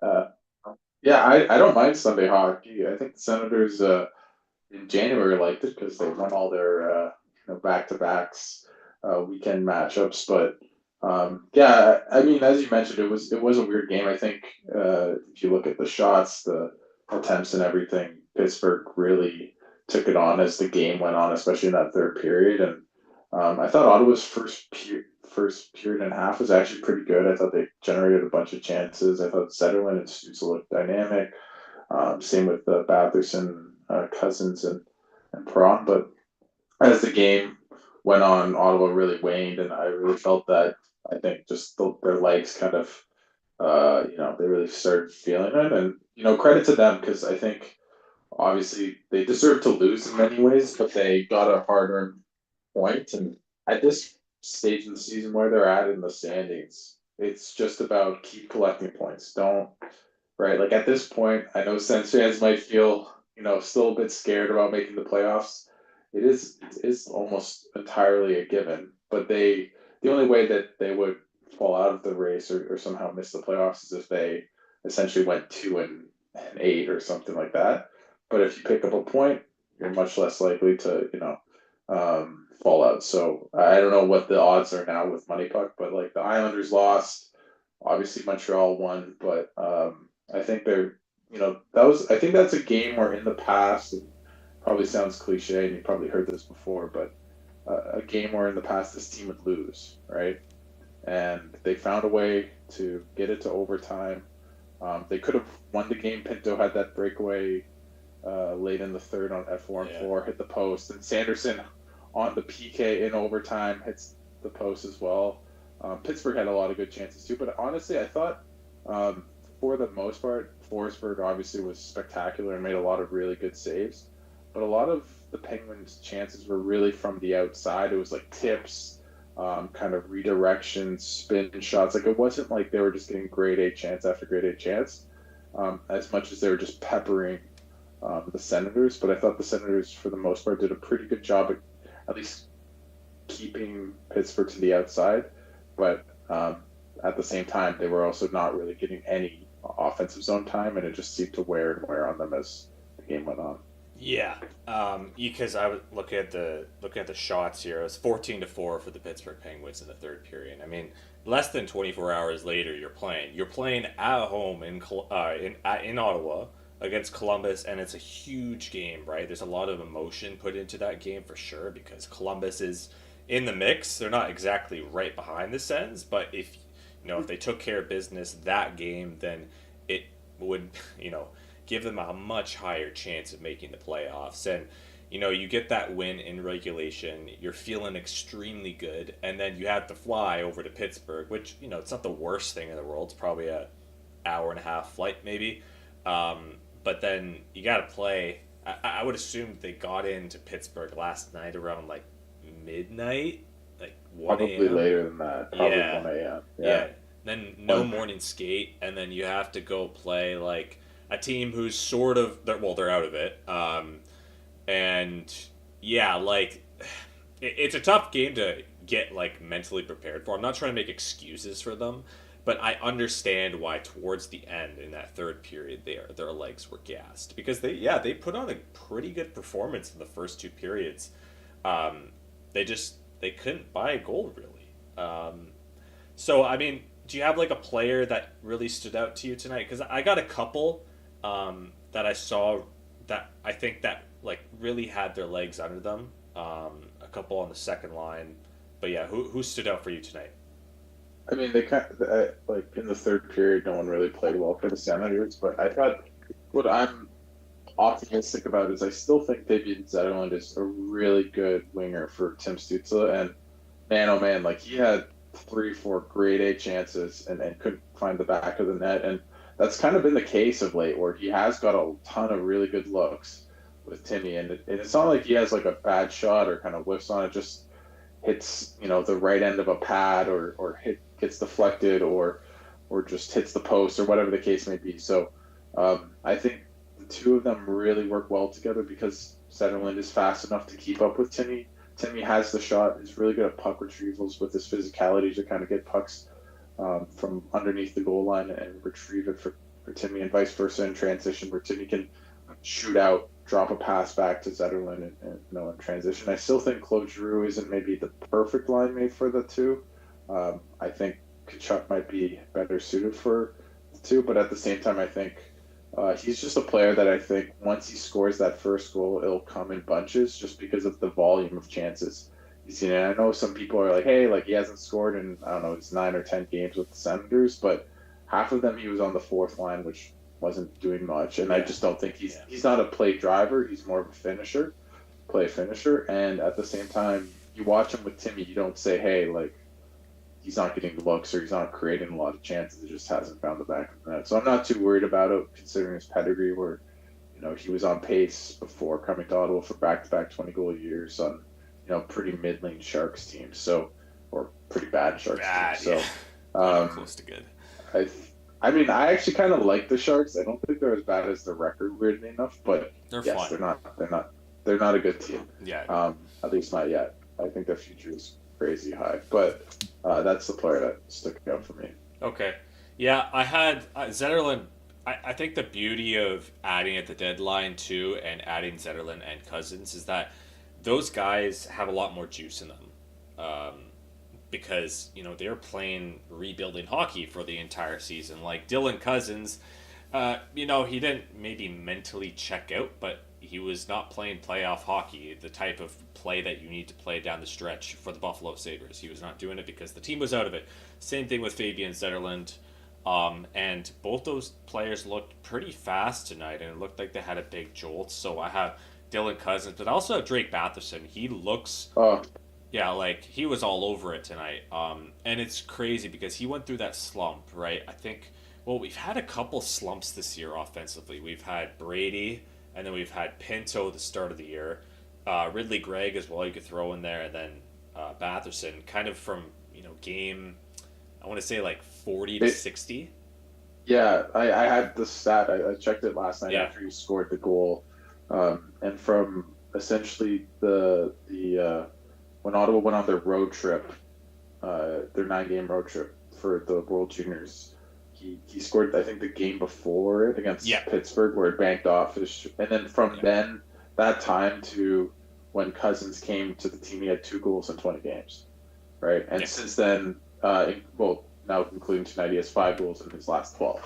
Uh, yeah, I don't mind Sunday hockey. I think the Senators in January liked it because they won all their back-to-backs weekend matchups. But yeah, I mean, as you mentioned, it was a weird game. I think if you look at the shots, the attempts, and everything, Pittsburgh really took it on as the game went on, especially in that third period. And I thought Ottawa's first period and a half was actually pretty good. I thought they generated a bunch of chances. I thought Zetterlund and Stützle looked dynamic. Same with Batherson, Cousins, and Perron. But as the game went on, Ottawa really waned, and I really felt that I think just their legs kind of, they really started feeling it. And credit to them because I think obviously they deserve to lose in many ways, but they got a hard-earned point. And at this stage in the season where they're at in the standings, it's just about keep collecting points. Don't right? Like at this point, I know Sens fans might feel, still a bit scared about making the playoffs. It is almost entirely a given. But the only way that they would fall out of the race or somehow miss the playoffs is if they essentially went 2-8 or something like that. But if you pick up a point, you're much less likely to, fall out. So I don't know what the odds are now with Money Puck, but like the Islanders lost, obviously Montreal won, but I think I think that's a game where in the past, it probably sounds cliche, and you probably heard this before, but a game where in the past this team would lose, right? And they found a way to get it to overtime. They could have won the game. Pinto had that breakaway late in the third on at 4-4, hit the post, and Sanderson on the PK in overtime hits the post as well. Pittsburgh had a lot of good chances too, but honestly, I thought for the most part, Forsberg obviously was spectacular and made a lot of really good saves. But a lot of the Penguins' chances were really from the outside. It was like tips, kind of redirections, spin shots. Like it wasn't like they were just getting grade A chance after grade A chance, as much as they were just peppering the Senators. But I thought the Senators, for the most part, did a pretty good job at least keeping Pittsburgh to the outside. But at the same time, they were also not really getting any offensive zone time, and it just seemed to wear and wear on them as the game went on. Yeah, because I was looking at the shots here. It was 14-4 for the Pittsburgh Penguins in the third period. I mean, less than 24 hours later, you're playing at home in Ottawa against Columbus, and it's a huge game, right? There's a lot of emotion put into that game for sure because Columbus is in the mix. They're not exactly right behind the Sens, but if they took care of business that game, then it would give them a much higher chance of making the playoffs. And you get that win in regulation, you're feeling extremely good, and then you have to fly over to Pittsburgh, which it's not the worst thing in the world. It's probably a hour and a half flight maybe. But then you got to play. I would assume they got into Pittsburgh last night around like midnight, like 1 Probably a.m. later than that, probably Yeah, 1 a.m. Yeah. yeah. Then no One. morning skate, and then you have to go play like a team who's sort of they're out of it. And yeah, like it's a tough game to get like mentally prepared for. I'm not trying to make excuses for them, but I understand why towards the end in that third period their legs were gassed because they put on a pretty good performance in the first two periods. Um, they couldn't buy a goal really. So I mean, do you have like a player that really stood out to you tonight? Because I got a couple that I saw that I think that like really had their legs under them. A couple on the second line, but yeah, who stood out for you tonight? I mean, they kind of, like in the third period, no one really played well for the Senators, but I thought what I'm optimistic about is I still think Damian Zetterlund is a really good winger for Tim Stützle, and man, oh man, like he had 3, 4 grade A chances and couldn't find the back of the net. And that's kind of been the case of late where he has got a ton of really good looks with Timmy. And it's not like he has like a bad shot or kind of whiffs on it, just hits, the right end of a pad or gets deflected or just hits the post or whatever the case may be. So I think the two of them really work well together because Sutherland is fast enough to keep up with Timmy. Timmy has the shot. He's really good at puck retrievals with his physicality to kind of get pucks from underneath the goal line and retrieve it for Timmy, and vice versa in transition, where Timmy can shoot out, drop a pass back to Zetterlund, in transition. I still think Claude Giroux isn't maybe the perfect line mate for the two. I think Kachuk might be better suited for the two, but at the same time, I think he's just a player that I think once he scores that first goal, it'll come in bunches just because of the volume of chances he's seen. And I know some people are like, hey, like he hasn't scored in, I don't know, it's 9 or 10 games with the Senators, but half of them he was on the fourth line, which wasn't doing much. And I just don't think he's not a play driver. He's more of a play finisher. And at the same time, you watch him with Timmy, you don't say, hey, like he's not getting looks or he's not creating a lot of chances. He just hasn't found the back of the net. So I'm not too worried about it considering his pedigree where, he was on pace before coming to Ottawa for back-to-back 20-goal years on, pretty middling Sharks teams. So, or pretty bad Sharks teams. So, close to good. I mean, I actually kind of like the Sharks. I don't think they're as bad as the record, weirdly enough, but they're yes, fun. they're not a good team. Yeah. At least not yet. I think their future is crazy high, but that's the player that stuck out for me. Okay. Yeah, I had Zetterlund. I think the beauty of adding at the deadline too and adding Zetterlund and Cousins is that those guys have a lot more juice in them. Because, they're playing rebuilding hockey for the entire season. Like Dylan Cousins, he didn't maybe mentally check out, but he was not playing playoff hockey, the type of play that you need to play down the stretch for the Buffalo Sabres. He was not doing it because the team was out of it. Same thing with Fabian Zetterlund. And both those players looked pretty fast tonight, and it looked like they had a big jolt. So I have Dylan Cousins, but I also have Drake Batherson. He looks, yeah, like he was all over it tonight. And it's crazy because he went through that slump, right? I think, well, we've had a couple slumps this year offensively. We've had Brady, and then we've had Pinto at the start of the year. Ridley Gregg as well, you could throw in there, and then Batherson, kind of from, game, I want to say like 40 to 60. Yeah, I had the stat. I checked it last night after he scored the goal. And from essentially the when Ottawa went on their road trip, their 9-game road trip for the World Juniors, he scored, I think, the game before it against Pittsburgh where it banked off. And then from then, that time to when Cousins came to the team, he had 2 goals in 20 games, right? And since then, now including tonight, he has 5 goals in his last 12,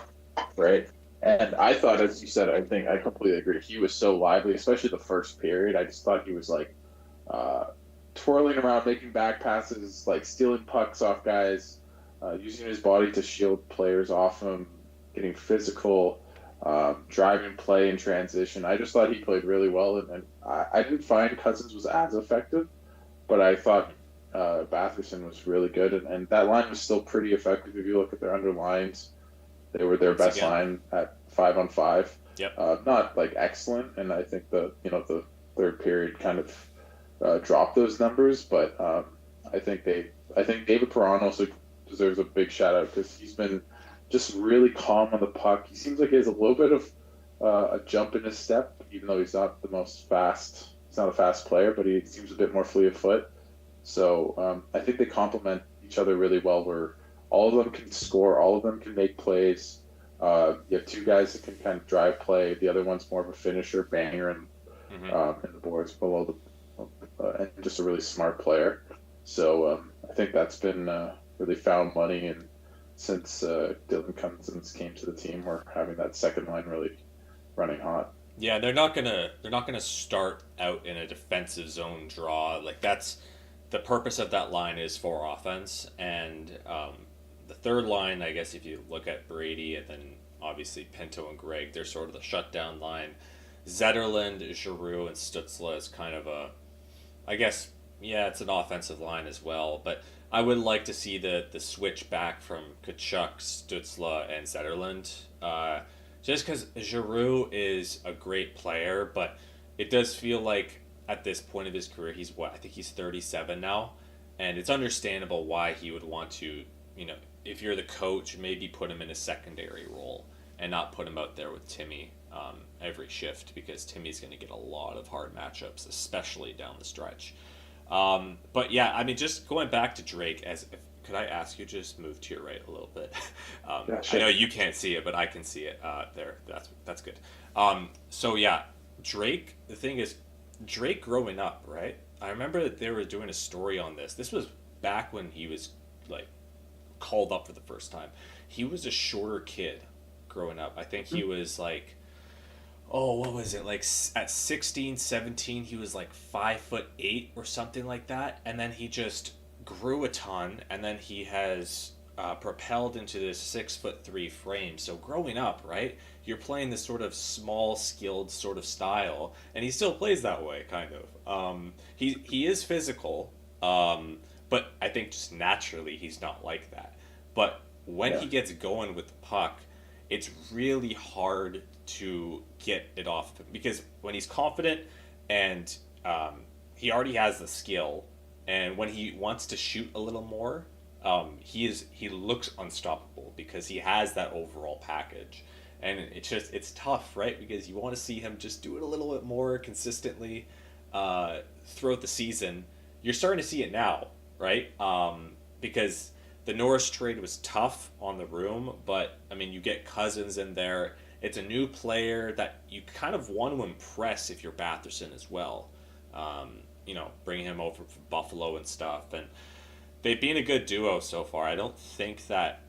right? And I thought, as you said, I think I completely agree. He was so lively, especially the first period. I just thought he was like twirling around, making back passes, like stealing pucks off guys, using his body to shield players off him, getting physical, driving play in transition. I just thought he played really well, and I didn't find Cousins was as effective, but I thought Batherson was really good, and that line was still pretty effective. If you look at their underlines, they were their best line at 5-on-5. Yep. Not like excellent, and I think the third period kind of dropped those numbers, but I think David Perron also deserves a big shout out because he's been just really calm on the puck. He seems like he has a little bit of a jump in his step, even though he's not the most fast. He's not a fast player, but he seems a bit more fleet of foot. So I think they complement each other really well, where all of them can score, all of them can make plays. You have 2 guys that can kind of drive play. The other one's more of a finisher, banger, and in the boards below and just a really smart player. So I think that's been really found money, and since Dylan Cousins came to the team, we're having that second line really running hot. Yeah, they're not gonna start out in a defensive zone draw. Like that's the purpose of that line is for offense, and the third line, I guess, if you look at Brady and then obviously Pinto and Gregg, they're sort of the shutdown line. Zetterlund, Giroux, and Stützle is kind of a, I guess, yeah, it's an offensive line as well. But I would like to see the switch back from Kachuk, Stützle, and Zetterlund. Just because Giroux is a great player, but it does feel like at this point of his career, I think he's 37 now, and it's understandable why he would want to, if you're the coach, maybe put him in a secondary role and not put him out there with Timmy every shift, because Timmy's going to get a lot of hard matchups, especially down the stretch. But yeah, I mean, just going back to Drake, as could I ask you just move to your right a little bit? Yeah, I sure. know you can't see it, but I can see it there. That's good. So yeah, Drake. The thing is, Drake growing up, right? I remember that they were doing a story on this. This was back when he was like called up for the first time. He was a shorter kid growing up. I think he was like, oh, what was it? Like at 16, 17, he was like 5'8" or something like that. And then he just grew a ton. And then he has propelled into this 6'3" frame. So growing up, right, you're playing this sort of small, skilled sort of style. And he still plays that way, kind of. He is physical, but I think just naturally he's not like that. But when Yeah, he gets going with the puck, it's really hard to get it off of him because when he's confident and he already has the skill, and when he wants to shoot a little more, he looks unstoppable because he has that overall package, and it's tough, right? Because you want to see him just do it a little bit more consistently throughout the season. You're starting to see it now, right? Because the Norris trade was tough on the room, but I mean, you get Cousins in there. It's a new player that you kind of want to impress if you're Batherson as well. Bringing him over from Buffalo and stuff, and they've been a good duo so far. I don't think that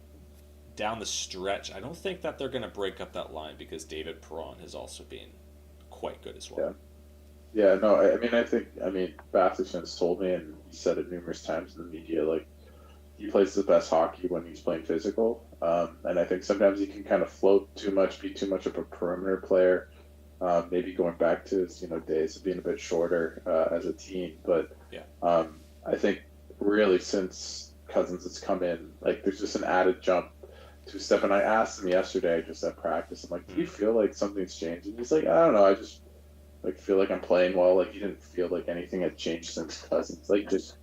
down the stretch, I don't think that they're going to break up that line because David Perron has also been quite good as well. yeah, yeah. No, I mean, Batherson's told me, and he said it numerous times in the media. Like he plays the best hockey when he's playing physical, and I think sometimes he can kind of float too much, be too much of a perimeter player. Maybe going back to his days of being a bit shorter as a team, but Yeah. I think really since Cousins has come in, like there's just an added jump to step. And I asked him yesterday, just at practice, I'm like, "Do you Mm. feel like something's changed?" And he's like, "I don't know. I just like feel like I'm playing well." Like he didn't feel like anything had changed since Cousins, like just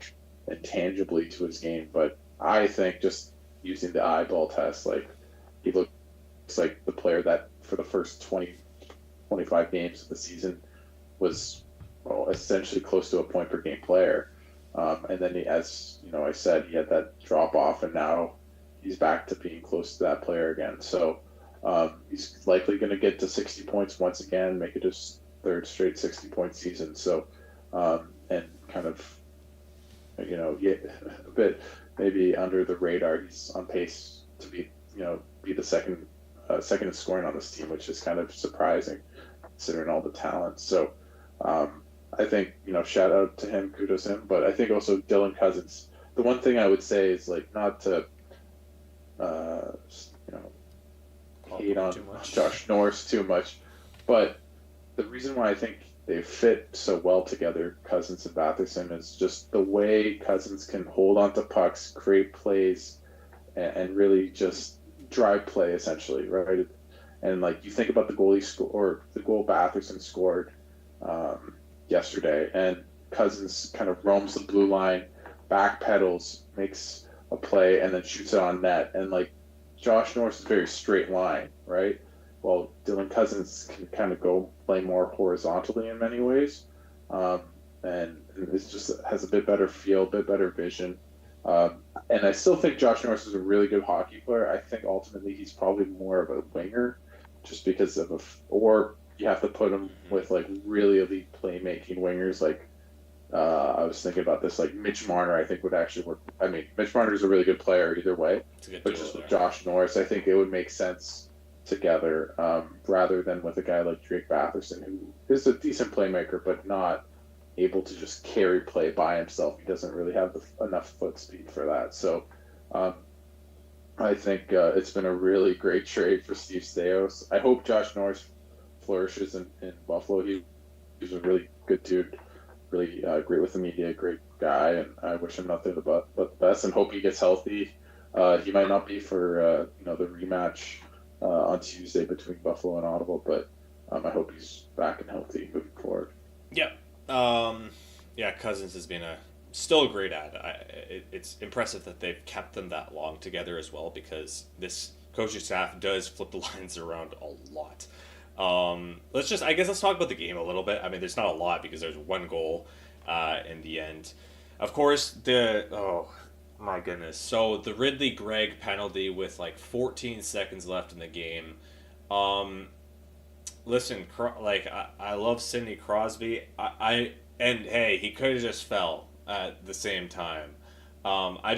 intangibly to his game. But I think just using the eyeball test, like he looks like the player that for the first 20, 25 games of the season was essentially close to a point per game player. And then, as I said, he had that drop off, and now he's back to being close to that player again. So he's likely going to get to 60 points once again, make it his third straight 60-point season. So, and kind of, get a bit maybe under the radar. He's on pace to be the second in scoring on this team, which is kind of surprising considering all the talent. So I think shout out to him, kudos to him. But I think also Dylan Cousins. The one thing I would say is like not to uh, you know Pop hate him on too much. Josh Norris too much, but the reason why I think they fit so well together, Cousins and Batherson, is just the way Cousins can hold on to pucks, create plays, and really just drive play essentially, right? And like you think about the goal he scored, or the goal Batherson scored um, yesterday, and Cousins kind of roams the blue line, backpedals, makes a play, and then shoots it on net. And like Josh Norris is very straight line, right? Well, Dylan Cousins can kind of go play more horizontally in many ways, um, and it just has a bit better feel, a bit better vision. And I still think Josh Norris is a really good hockey player. I think ultimately he's probably more of a winger, just because of or you have to put him Mm-hmm. with like really elite playmaking wingers. Like I was thinking about this, like Mitch Marner, I think would actually work. I mean, Mitch Marner is a really good player either way, It's a good but duo just with there. Josh Norris, I think it would make sense together rather than with a guy like Drake Batherson, who is a decent playmaker, but not able to just carry play by himself. He doesn't really have enough foot speed for that. So um, I think it's been a really great trade for Steve Stais. I hope Josh Norris flourishes in Buffalo. He's a really good dude, really great with the media, great guy, and I wish him nothing but the best and hope he gets healthy. He might not be for the rematch on Tuesday between Buffalo and Ottawa, but I hope he's back and healthy moving forward. Yeah. Um, yeah, Cousins has been a still a great ad. It's impressive that they've kept them that long together as well because this coaching staff does flip the lines around a lot. I guess let's talk about the game a little bit. I mean, there's not a lot because there's one goal in the end. Of course, My goodness. So the Ridley Gregg penalty with like 14 seconds left in the game. Um, listen, like I love Sidney Crosby. And hey, he could have just fell at the same time. I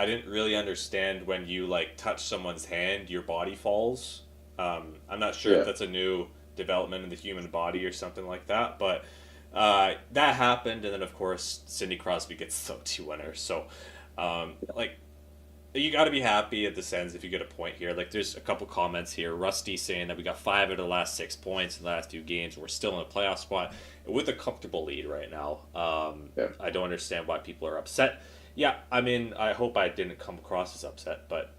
didn't really understand when you like touch someone's hand, your body falls. I'm not sure if Yeah, that's a new development in the human body or something like that, but that happened, and then of course Sidney Crosby gets the 2 winner. So, like you got to be happy at the Sens if you get a point here. Like, there's a couple comments here. Rusty saying that we got 5 of the last 6 points in the last 2 games. We're still in a playoff spot with a comfortable lead right now. yeah, I don't understand why people are upset. Yeah, I mean, I hope I didn't come across as upset, but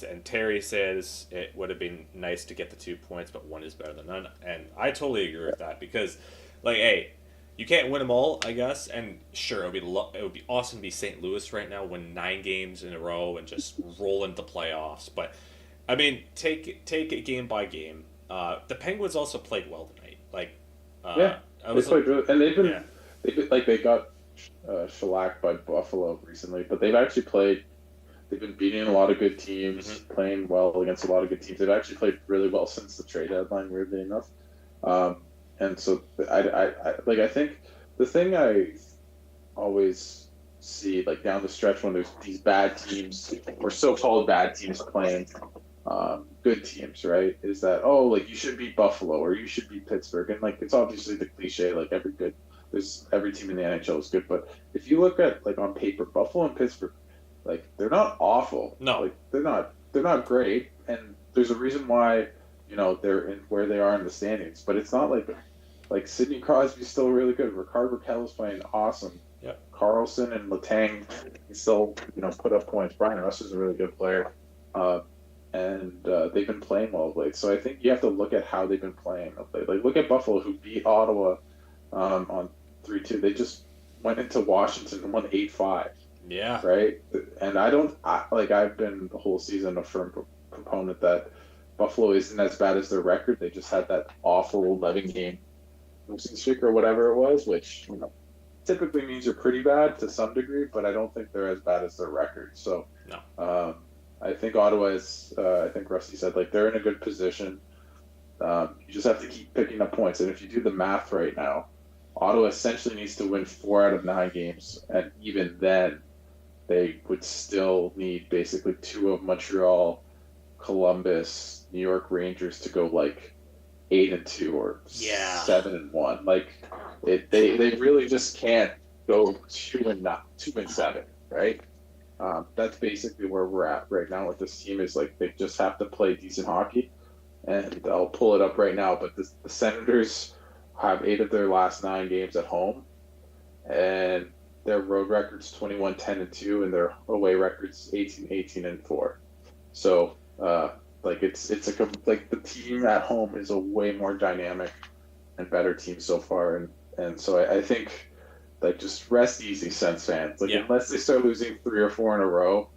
and Terry says it would have been nice to get the 2 points, but one is better than none, and I totally agree with that because, like, hey, you can't win them all, I guess. And sure, it would be awesome to be St. Louis right now, win 9 games in a row, and just roll into the playoffs. But I mean, take it game by game. The Penguins also played well tonight. Like, yeah. I They was played really, and yeah. they've been like they got shellacked by Buffalo recently, but they've actually played. They've been beating a lot of good teams, Mm-hmm. playing well against a lot of good teams. They've actually played really well since the trade deadline, weirdly enough. Um, and so I think the thing I always see like down the stretch when there's these bad teams or so-called bad teams playing good teams, right? Is that oh like you should beat Buffalo or you should beat Pittsburgh, and like it's obviously the cliche like every team in the NHL is good, but if you look at like on paper, Buffalo and Pittsburgh, like they're not awful, No, like they're not great, and there's a reason why they're in where they are in the standings, but it's not like Sidney Crosby's still really good. Rickard Rakell's playing awesome. yep, Carlson and Letang still, put up points. Brian Russ is a really good player, uh, and they've been playing well of late. So I think you have to look at how they've been playing of late. Like look at Buffalo, who beat Ottawa on 3-2. They just went into Washington and won 8-5, yeah, right? And I've been the whole season a firm proponent that Buffalo isn't as bad as their record. They just had that awful 11 game losing streak or whatever it was, which typically means you're pretty bad to some degree, but I don't think they're as bad as their record. So no, I think Ottawa is. I think Rusty said like they're in a good position. You just have to keep picking up points, and if you do the math right now, Ottawa essentially needs to win 4 out of 9 games, and even then, they would still need basically 2 of Montreal, Columbus, New York Rangers to go like 8-2 or yeah, 7-1. Like they really just can't go 2-7, right? That's basically where we're at right now with this team. Is like they just have to play decent hockey, and I'll pull it up right now. But the Senators have 8 of their last 9 games at home, and their road record's 21-10-2, and their away record's 18-18-4. So like like the team at home is a way more dynamic and better team so far, and so I think like just rest easy, Sens fans. Like yeah. unless they start losing 3 or 4 in a row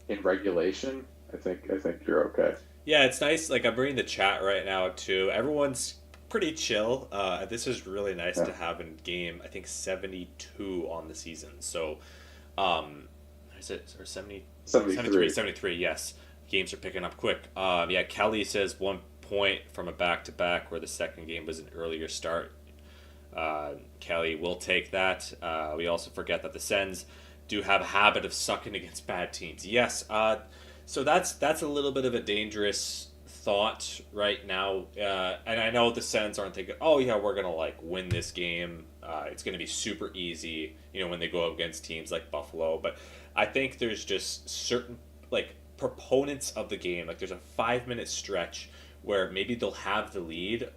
in regulation, I think you're okay. Yeah, it's nice. Like, I'm reading the chat right now too. Everyone's pretty chill. This is really nice Yeah, to have in game. I think 72 on the season. So, um, is it or 70, 73, 73. 73? Yes, games are picking up quick. Yeah, Kelly says 1 point from a back to back, where the second game was an earlier start. Kelly will take that. We also forget that the Sens do have a habit of sucking against bad teams. Yes, so that's a little bit of a dangerous thought right now. And I know the Sens aren't thinking, oh yeah, we're gonna like win this game. It's gonna be super easy, when they go up against teams like Buffalo. But I think there's just certain like proponents of the game. Like there's a 5 minute stretch where maybe they'll have the lead,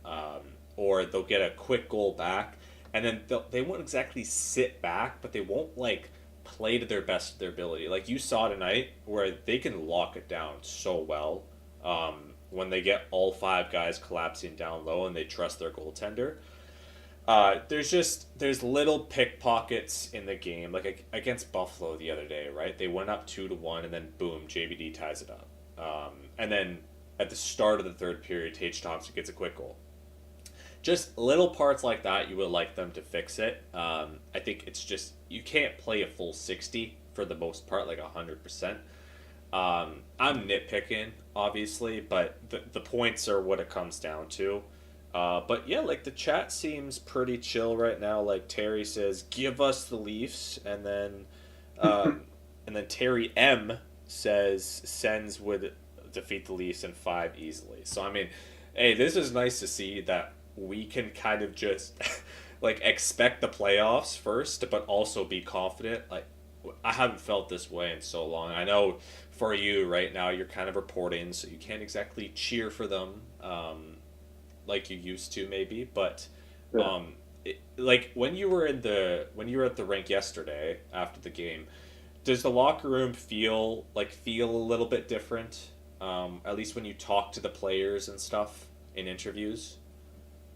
or they'll get a quick goal back, and then they won't exactly sit back, but they won't like play to their best of their ability. Like you saw tonight, where they can lock it down so well when they get all 5 guys collapsing down low and they trust their goaltender. There's little pickpockets in the game, like against Buffalo the other day, right? They went up 2-1, and then boom, JVD ties it up, and then at the start of the third period, Tage Thompson gets a quick goal. Just little parts like that, you would like them to fix it. I think it's just you can't play a full 60 for the most part, like 100%. I'm nitpicking, obviously, but the points are what it comes down to. But yeah, like the chat seems pretty chill right now. Like Terry says, "Give us the Leafs," um, and then Terry M says Sens would defeat the Leafs in five easily. So I mean, hey, this is nice to see that we can kind of just like expect the playoffs first, but also be confident. Like I haven't felt this way in so long. I know for you right now, you're kind of reporting, so you can't exactly cheer for them like you used to, maybe. But Yeah. like when you were at the rink yesterday after the game, does the locker room feel a little bit different? At least when you talk to the players and stuff in interviews.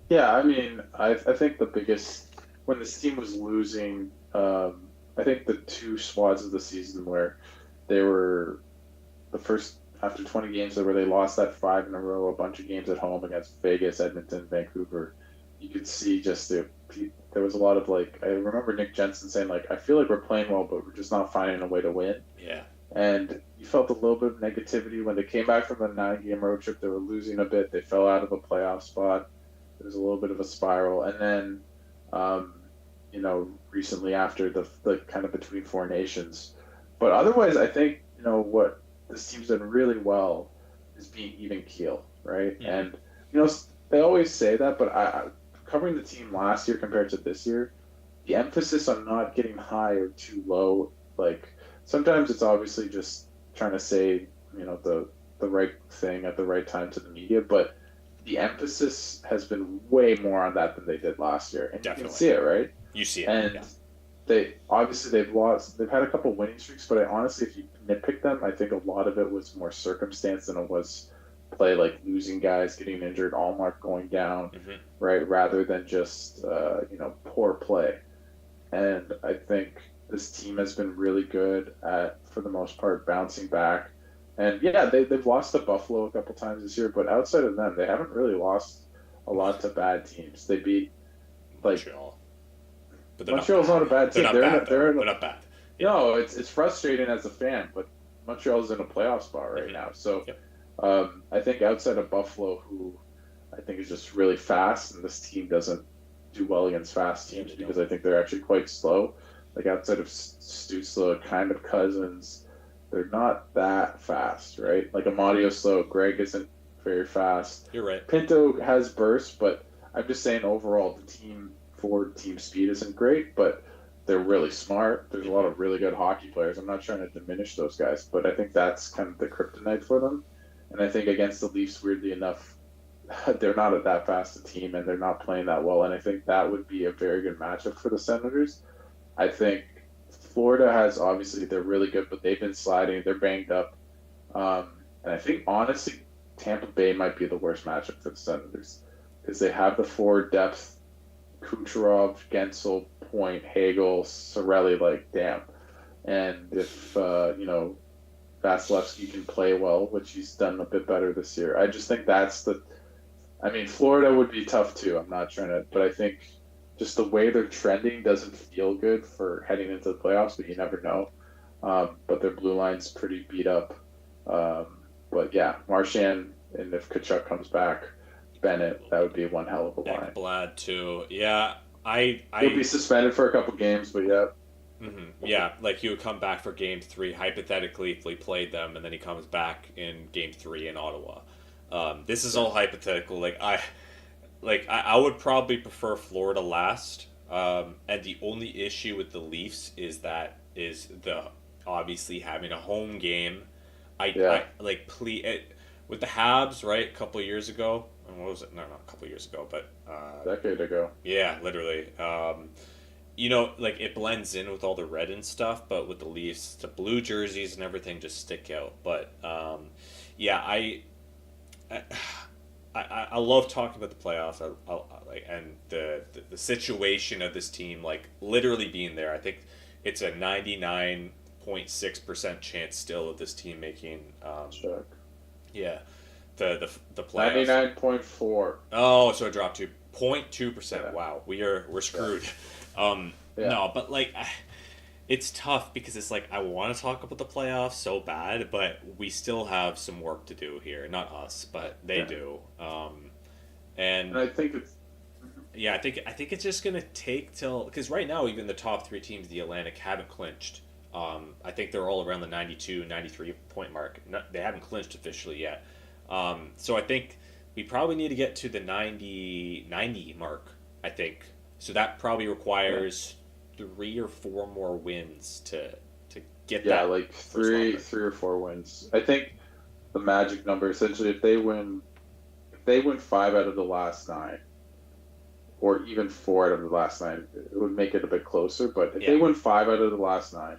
Yeah, I mean, I think the biggest when this team was losing, I think the two squads of the season where they were the first after 20 games where they lost that five in a row, a bunch of games at home against Vegas, Edmonton, Vancouver. You could see just there was a lot of like I remember Nick Jensen saying like I feel like we're playing well, but we're just not finding a way to win. Yeah. And you felt a little bit of negativity when they came back from the 9 game road trip. They were losing a bit. They fell out of a playoff spot. There was a little bit of a spiral, and then, um, recently after the kind of between four nations. But otherwise, I think what this team's done really well is being even keel, right? Mm-hmm. And they always say that, but covering the team last year compared to this year, the emphasis on not getting high or too low, like sometimes it's obviously just trying to say, the right thing at the right time to the media, but the emphasis has been way more on that than they did last year. And you can Definitely. see it, right? You see it. And Yeah. they've had a couple winning streaks, but I honestly, if you nitpick them, I think a lot of it was more circumstance than it was play, like losing guys, getting injured, Allmark going down, Mm-hmm. right? Rather than just, poor play. And I think this team has been really good at, for the most part, bouncing back. And yeah, they've lost to Buffalo a couple times this year, but outside of them, they haven't really lost a lot to bad teams. They beat like Montreal. But they're not Montreal's not a bad. bad They're team. not bad though. They're in They're a not bad. Yeah. no. It's frustrating as a fan, but Montreal's in a playoff spot right Mm-hmm. now. So Yep. I think outside of Buffalo, who I think is just really fast, and this team doesn't do well against fast Yeah, teams they because don't. I think they're actually quite slow. Like outside of Stutzla, kind of Cousins, they're not that fast, right? Like Amadio slow, Greg isn't very fast. You're right. Pinto has bursts, but I'm just saying overall the team forward team speed isn't great, but they're really smart. There's a lot Mm-hmm. of really good hockey players. I'm not trying to diminish those guys, but I think that's kind of the kryptonite for them. And I think against the Leafs, weirdly enough, they're not at that fast a team and they're not playing that well. And I think that would be a very good matchup for the Senators. I think Florida has obviously they're really good, but they've been sliding. They're banged up, and I think honestly, Tampa Bay might be the worst matchup for the Senators because they have the forward depth: Kucherov, Gensel, Point, Hagel, Sorelli. Like damn, and if Vasilevsky can play well, which he's done a bit better this year, I just think that's the. I mean, Florida would be tough too. I'm not trying to, but I think just the way they're trending doesn't feel good for heading into the playoffs, but you never know. But their blue line's pretty beat up. But yeah, Marchand, and if Kachuk comes back, Bennett, that would be one hell of a line. Ekblad too. Yeah. I He'll be I suspended for a couple games, but yeah, Yeah, like he would come back for game three, hypothetically, if we played them, and then he comes back in game three in Ottawa. This is all hypothetical. I would probably prefer Florida last. And the only issue with the Leafs is the obviously having a home game. yeah, I like please with the Habs, right? A couple years ago. And what was it? No, not a couple years ago, but decade ago. yeah, literally. Like it blends in with all the red and stuff, but with the Leafs, the blue jerseys and everything just stick out. But yeah, I, I love talking about the playoffs. And the situation of this team, like literally being there. I think it's a 99.6% chance still of this team making Check. yeah the playoffs. 99.4. Oh, so it dropped to 0.2%. Yeah, Wow, we're yeah, screwed. yeah. No, but like, it's tough because it's like I want to talk about the playoffs so bad, but we still have some work to do here. Not us, but they Yeah, do. and And I think it's yeah, I think it's just gonna take till because right now even the top three teams in the Atlantic haven't clinched. I think they're all around the 92, 93 point mark. They haven't clinched officially yet. So I think we probably need to get to the 90 mark. I think so. That probably yeah, requires 3 or 4 more wins to get yeah, that like first round pick. 3 or 4 wins. I think the magic number essentially, if they win 5 out of the last 9, or even 4 out of the last 9, it would make it a bit closer. But if they Yeah. win 5 out of the last 9,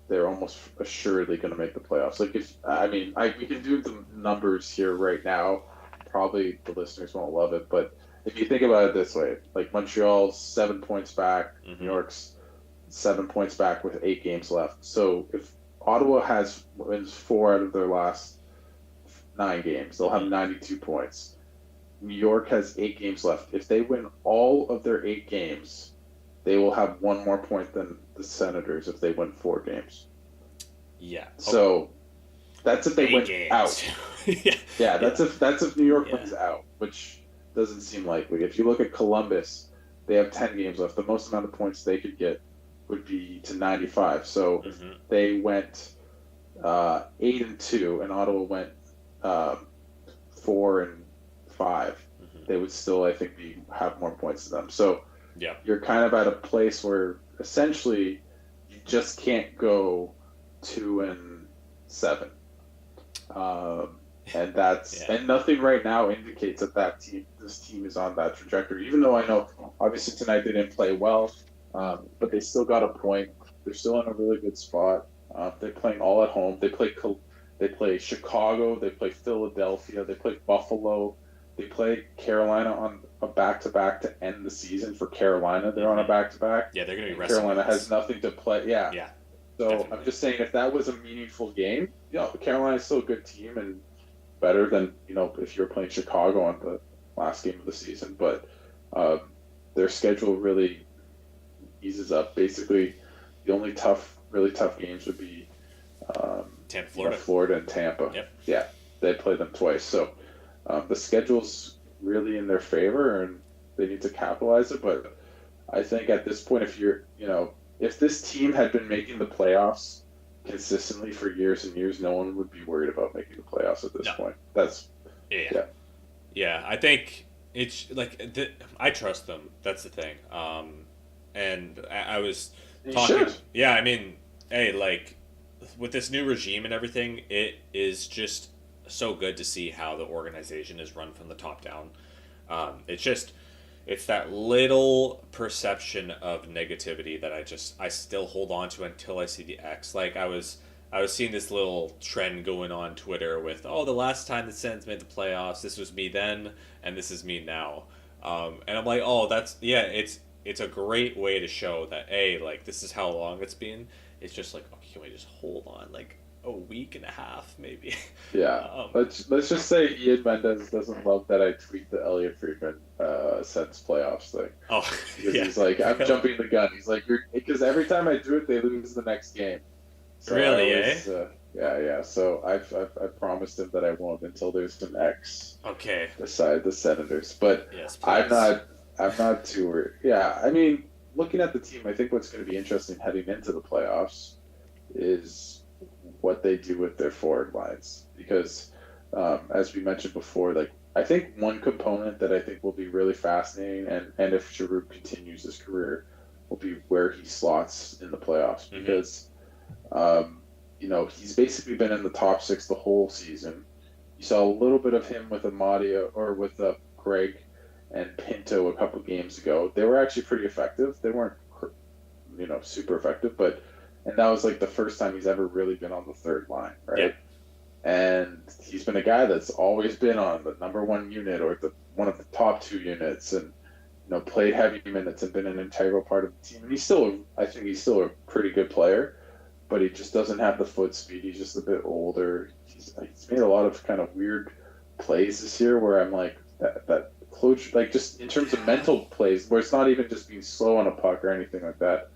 they're almost assuredly going to make the playoffs. Like if I mean, we can do the numbers here right now. Probably the listeners won't love it, but if you think about it this way, like Montreal's 7 points back, New Mm-hmm. York's 7 points back with 8 games left. So if Ottawa has wins 4 out of their last 9 games, they'll have Mm-hmm. 92 points. New York has 8 games left. If they win all of their 8 games, they will have one more point than the Senators if they win 4 games. Yeah. Oh, So that's if they eight win games. out. Yeah. Yeah, Yeah. that's if New York Yeah. wins out, which doesn't seem likely. If you look at Columbus, they have 10 games left. The most amount of points they could get would be to 95. So if Mm-hmm. they went 8-2 and Ottawa went 4-5, Mm-hmm. they would still, I think, have more points than them. So Yeah. you're kind of at a place where essentially you just can't go 2-7. And that's Yeah. and nothing right now indicates this team is on that trajectory. Even though I know obviously tonight they didn't play well, but they still got a point. They're still in a really good spot. They're playing all at home. They play Chicago. They play Philadelphia. They play Buffalo. They play Carolina on a back to back to end the season. For Carolina, they're on a Mm-hmm. back to back, Yeah. They're gonna be and resting Carolina has guys. nothing to play. Yeah, Yeah. so I'm Definitely. just saying if that was a meaningful game, Carolina is still a good team and better than if you're playing Chicago on the last game of the season. But um, their schedule really eases up. Basically, the only really tough games would be Tampa, Florida. Florida and Tampa. Yep. Yeah, they play them twice. So the schedule's really in their favor, and they need to capitalize it. But I think at this point, if this team had been making the playoffs consistently for years and years, no one would be worried about making the playoffs at this No. point. That's Yeah. yeah, Yeah. I think it's like I trust them. That's the thing. And I was you talking. should. Yeah. I mean, hey, like with this new regime and everything, it is just so good to see how the organization is run from the top down. It's just it's that little perception of negativity that I still hold on to until I see the X. Like I was seeing this little trend going on Twitter with the last time the Sens made the playoffs, this was me then and this is me now. And I'm like, that's yeah, it's a great way to show that like this is how long it's been. It's just like, okay, can we just hold on like a week and a half maybe? Yeah. um, Let's just say Ian Mendez doesn't love that I tweet the Elliot Friedman Sens playoffs thing oh because yeah, he's like I'm really, jumping the gun. He's like because every time I do it, they lose the next game. So I really, eh? always, yeah. So I've promised him that I won't until there's an X Okay. beside the Senators. But Yes, I'm please. not I'm not too worried. Yeah, I mean, looking at the team, I think what's going to be interesting heading into the playoffs is what they do with their forward lines because, as we mentioned before, like I think one component that I think will be really fascinating, and if Giroux continues his career, will be where he slots in the playoffs Mm-hmm. because he's basically been in the top 6 the whole season. You saw a little bit of him with Amadia or with Greg and Pinto a couple games ago. They were actually pretty effective. They weren't, super effective, but and that was like the first time he's ever really been on the third line, Yeah. right? And he's been a guy that's always been on the number one unit or the one of the top 2 units, and played heavy minutes and been an integral part of the team. And I think he's still a pretty good player, but he just doesn't have the foot speed. He's just a bit older. He's made a lot of kind of weird plays this year where I'm like that close, just in terms of Yeah. mental plays, where it's not even just being slow on a puck or anything like that,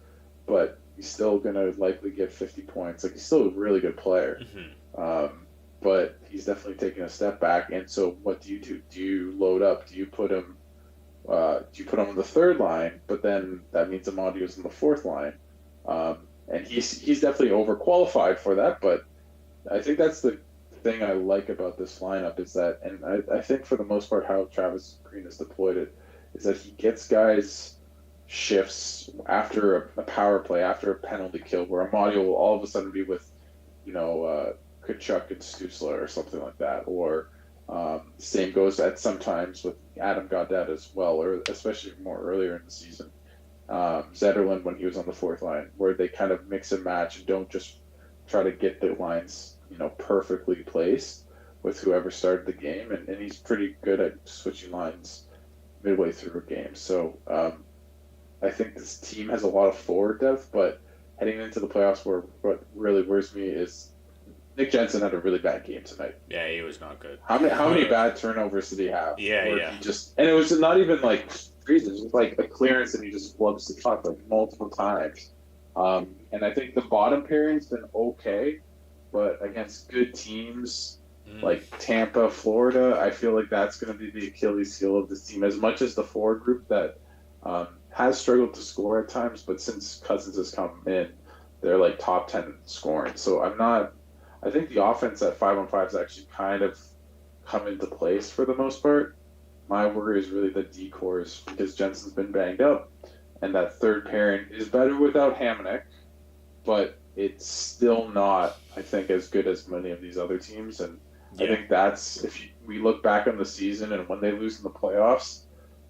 but He's still gonna likely get 50 points. Like he's still a really good player. Hmm. Um, but he's definitely taking a step back. And so, what do you do? Do you load up? Do you put him on the third line? But then that means Amadio's on the fourth line, and he's definitely overqualified for that. But I think that's the thing I like about this lineup is that, and I think for the most part, how Travis Green has deployed it is that he gets guys shifts after a power play, after a penalty kill, where Amadio will all of a sudden be with, Kachuk and Stusla or something like that. Or same goes at sometimes with Adam Gaudette as well, or especially more earlier in the season. Zetterlund when he was on the fourth line, where they kind of mix and match and don't just try to get the lines, perfectly placed with whoever started the game. And he's pretty good at switching lines midway through a game. So I think this team has a lot of forward depth, but heading into the playoffs, where what really worries me is Nick Jensen had a really bad game tonight. Yeah, he was not good. How many bad turnovers did he have? Yeah, Where yeah. he just, and it was not even like crazy. It was just like a clearance and he just flubs the puck like multiple times. And I think the bottom pairing's been okay, but against good teams like Tampa, Florida, I feel like that's going to be the Achilles heel of this team. As much as the forward group that has struggled to score at times, but since Cousins has come in, they're like top 10 scoring. So I think the offense at 5-on-5 has actually kind of come into place for the most part. My worry is really the decors because Jensen's been banged up, and that third pairing is better without Hamonic, but it's still not, I think, as good as many of these other teams. And I think that's we look back on the season and when they lose in the playoffs,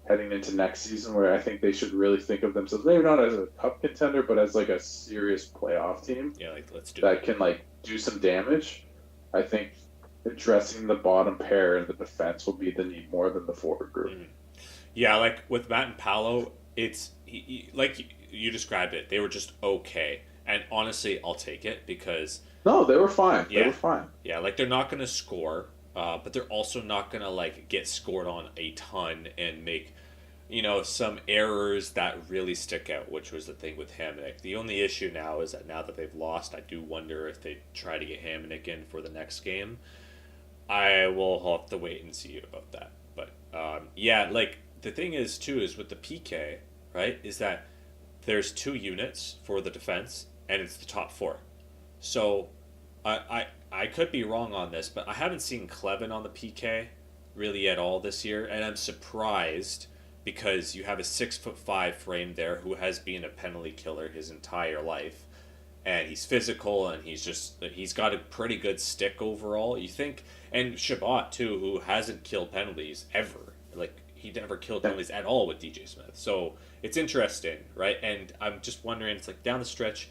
heading into next season, where I think they should really think of themselves maybe not as a cup contender, but as like a serious playoff team. Yeah, like let's do that can like do some damage. I think addressing the bottom pair and the defense will be the need more than the forward group. Mm-hmm. Yeah, like with Matt and Paolo, it's like you described it. They were just okay, and honestly, I'll take it because no, they were fine. Yeah, they were fine. Yeah, like they're not gonna score, but they're also not gonna like get scored on a ton and make some errors that really stick out, which was the thing with Hamonic. The only issue now is that now that they've lost, I do wonder if they try to get Hamonic in for the next game. I will have to wait and see about that. But yeah, like the thing is too is with the PK, right? Is that there's two units for the defense, and it's the top four. So I could be wrong on this, but I haven't seen Clevin on the PK really at all this year, and I'm surprised because you have a 6'5" frame there who has been a penalty killer his entire life, and he's physical and he's got a pretty good stick overall. You think, and Shabbat too, who hasn't killed penalties ever, like he never killed penalties at all with DJ Smith. So it's interesting, right? And I'm just wondering, it's like down the stretch,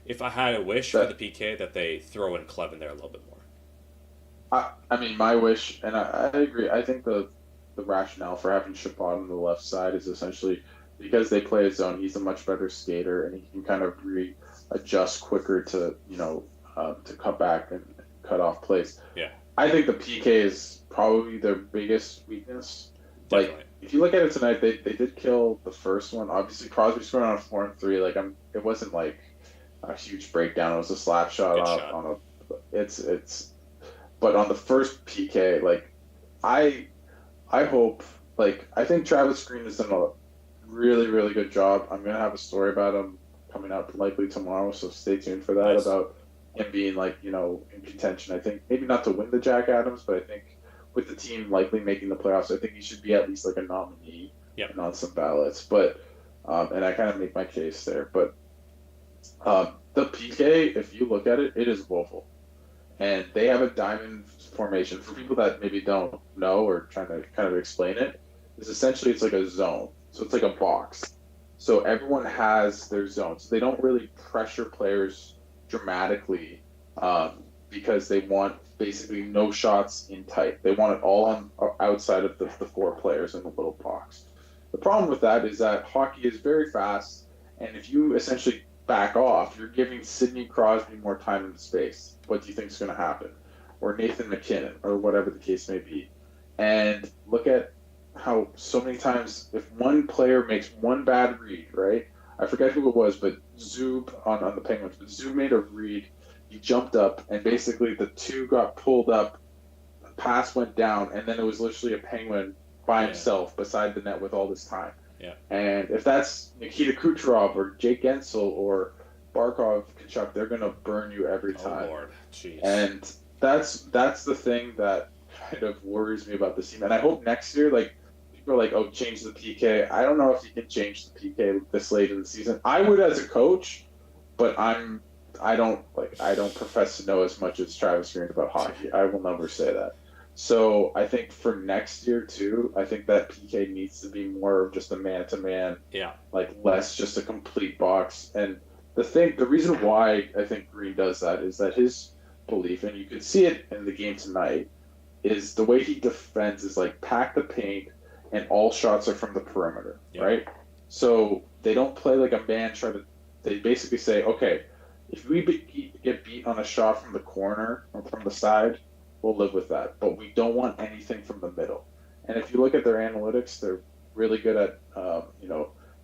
if I had a wish for the PK that they throw in Clevin there a little bit more. I mean, my wish, and I agree. I think the rationale for having Shabbat on the left side is essentially because they play a zone. He's a much better skater, and he can kind of readjust quicker to to cut back and cut off plays. Yeah, I think the PK is probably their biggest weakness. definitely. Like if you look at it tonight, they did kill the first one. Obviously, Crosby scored on a 4-3. Like it wasn't like a huge breakdown. It was a slap shot on a. It's. But on the first PK, like I hope, like, I think Travis Green has done a really, really good job. I'm going to have a story about him coming out likely tomorrow, so stay tuned for that, about him being, like, in contention. I think maybe not to win the Jack Adams, but I think with the team likely making the playoffs, I think he should be at least, like, a nominee and on some ballots. But, and I kind of make my case there. But the PK, if you look at it, it is woeful. And they have a diamond formation. For people that maybe don't know or trying to kind of explain it, is essentially it's like a zone. So it's like a box. So everyone has their zone. So they don't really pressure players dramatically because they want basically no shots in tight. They want it all on outside of the four players in the little box. The problem with that is that hockey is very fast, and if you essentially back off, you're giving Sidney Crosby more time and space. What do you think is going to happen? Or Nathan McKinnon, or whatever the case may be. And look at how so many times, if one player makes one bad read, right? I forget who it was, but Zub on the Penguins. But Zub made a read. He jumped up, and basically the two got pulled up. The pass went down, and then it was literally a Penguin by Yeah. himself beside the net with all this time. Yeah. And if that's Nikita Kucherov or Jake Gensel or Barkov Kachuk, they're gonna burn you every Oh time. Lord, jeez. And that's the thing that kind of worries me about this team. And I hope next year, like people are like, oh, change the PK. I don't know if you can change the PK this late in the season. I would as a coach, but I don't profess to know as much as Travis Green about hockey. I will never say that. So I think for next year too, I think that PK needs to be more of just a man to man, Yeah. like less just a complete box. And the reason why I think Green does that is that his belief, and you could see it in the game tonight, is the way he defends is like pack the paint and all shots are from the perimeter, Yeah. right? So they don't play like a man try to. They basically say, okay, if we get beat on a shot from the corner or from the side, we'll live with that. But we don't want anything from the middle. And if you look at their analytics, they're really good at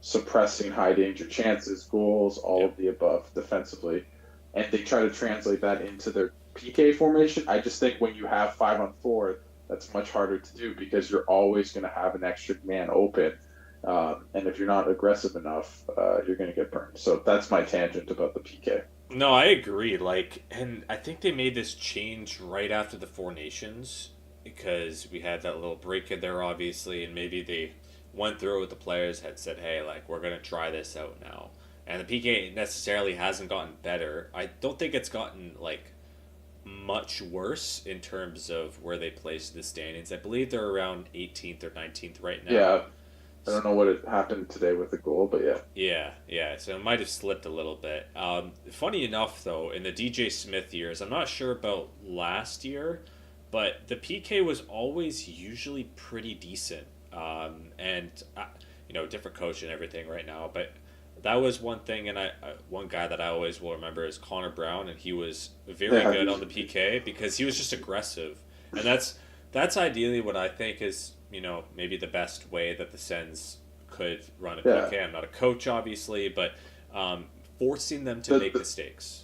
suppressing high danger chances, goals, all of the above defensively, and they try to translate that into their PK formation. I just think when you have 5-on-4, that's much harder to do because you're always going to have an extra man open. And if you're not aggressive enough, you're going to get burned. So that's my tangent about the PK. No, I agree. Like, and I think they made this change right after the Four Nations because we had that little break in there, obviously, and maybe they went through it with the players, had said, "Hey, like, we're gonna try this out now." And the PK necessarily hasn't gotten better. I don't think it's gotten like much worse in terms of where they place the standings. I believe they're around 18th or 19th right now. Yeah, I don't know what had happened today with the goal, but yeah. Yeah, yeah. So it might have slipped a little bit. Funny enough, though, in the DJ Smith years, I'm not sure about last year, but the PK was always usually pretty decent. And different coach and everything right now, but that was one thing. And one guy that I always will remember is Connor Brown, and he was very Yeah, good on the PK because he was just aggressive, and that's ideally what I think is maybe the best way that the Sens could run a yeah. PK. I'm not a coach, obviously, but forcing them to The, make the, mistakes.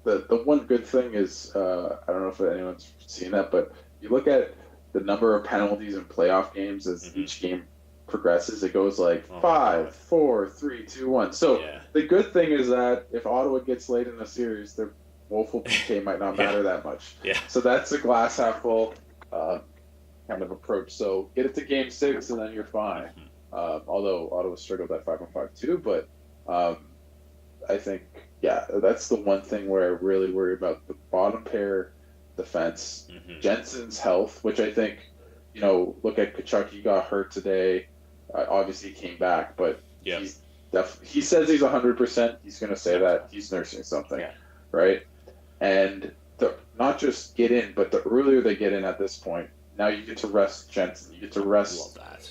the one good thing is I don't know if anyone's seen that, but you look at the number of penalties in playoff games as Hmm. each game progresses. It goes like Oh my five, god. 4, 3, 2, 1. So Yeah. the good thing is that if Ottawa gets late in the series, their woeful PK might not Yeah. matter that much. Yeah. So that's a glass half full kind of approach. So get it to game 6 and then you're fine. Hmm. Although Ottawa struggled at 5-on-5 too, but um, I think, yeah, that's the one thing where I really worry about the bottom pair defense. Hmm. Jensen's health, which I think, look at Kachuk, he got hurt today. Obviously, he came back, but Yeah. he says he's 100%. He's going to say Yeah. that. He's nursing something, Yeah. right? And not just get in, but the earlier they get in at this point, now you get to rest Jensen. You get to Love rest that.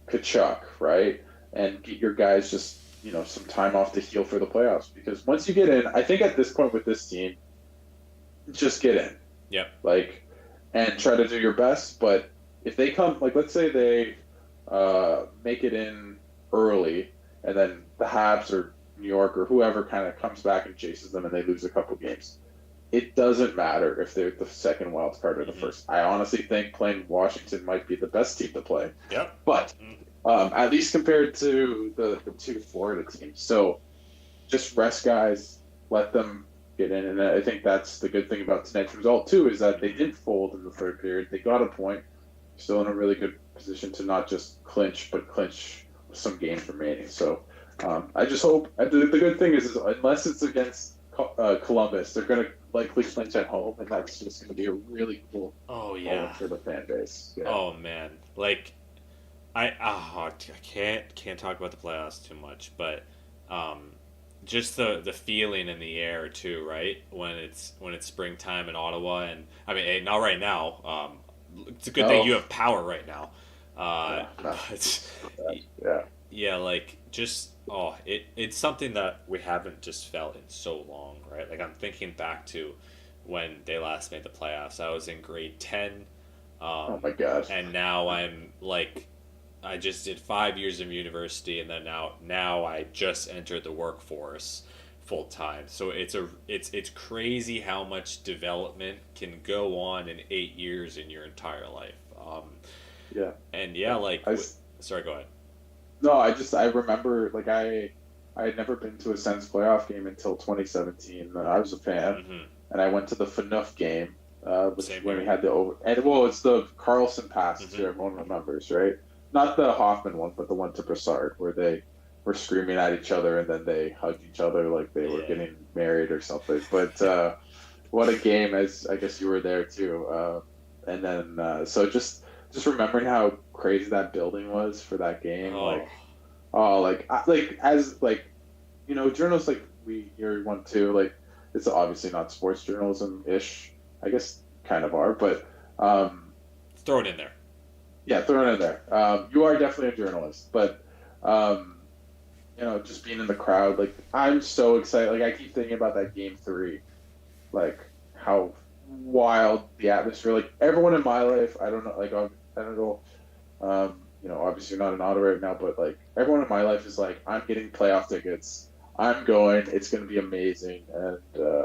Kachuk, right? And get your guys just, some time off to heal for the playoffs. Because once you get in, I think at this point with this team, just get in. Yep. Like, and try to do your best. But if they come, like, let's say they make it in early, and then the Habs or New York or whoever kind of comes back and chases them and they lose a couple games. It doesn't matter if they're the second wild card or the first. I honestly think playing Washington might be the best team to play. Yep. But at least compared to the two Florida teams. So just rest guys, let them get in. And I think that's the good thing about tonight's result, too, is that they didn't fold in the third period. They got a point, still in a really good position to not just clinch, but clinch with some games remaining. So I just hope the good thing is unless it's against Columbus, they're going to likely clinch at home, and that's just going to be a really cool Oh moment yeah. for the fan base. Yeah. Oh man. Like I can't talk about the playoffs too much, but just the feeling in the air too, right? When it's springtime in Ottawa, and I mean, hey, not right now. It's a good thing No. you have power right now. Yeah, no, But yeah. yeah, like just it's something that we haven't just felt in so long, right? Like I'm thinking back to when they last made the playoffs. I was in grade 10, Oh my God. and now I'm like I just did 5 years of university, and then now I just entered the workforce full time. So it's crazy how much development can go on in 8 years in your entire life. Yeah. And yeah, like I, sorry, go ahead. no, I remember like I had never been to a Sens playoff game until 2017. I was a fan, Hmm. and I went to the FNUF game, which Same when we here. had the over and well, it's the Carlson pass Hmm. too. Everyone remembers, right? Not the Hoffman one, but the one to Brassard, where they were screaming at each other and then they hugged each other like they were Yeah. getting married or something. But what a game! As I guess you were there too. And then so just remembering how crazy that building was for that game, Oh, like oh, like as like journalists like you're one too. Like it's obviously not sports journalism ish. I guess kind of are, but throw it in there. yeah, throw it in there. You are definitely a journalist, but um, just being in the crowd, like I'm so excited. Like I keep thinking about that game three, like how wild the atmosphere. Like everyone in my life, I don't know, like I don't know. Obviously you're not in Ottawa right now, but like everyone in my life is like, I'm getting playoff tickets. I'm going. It's going to be amazing, and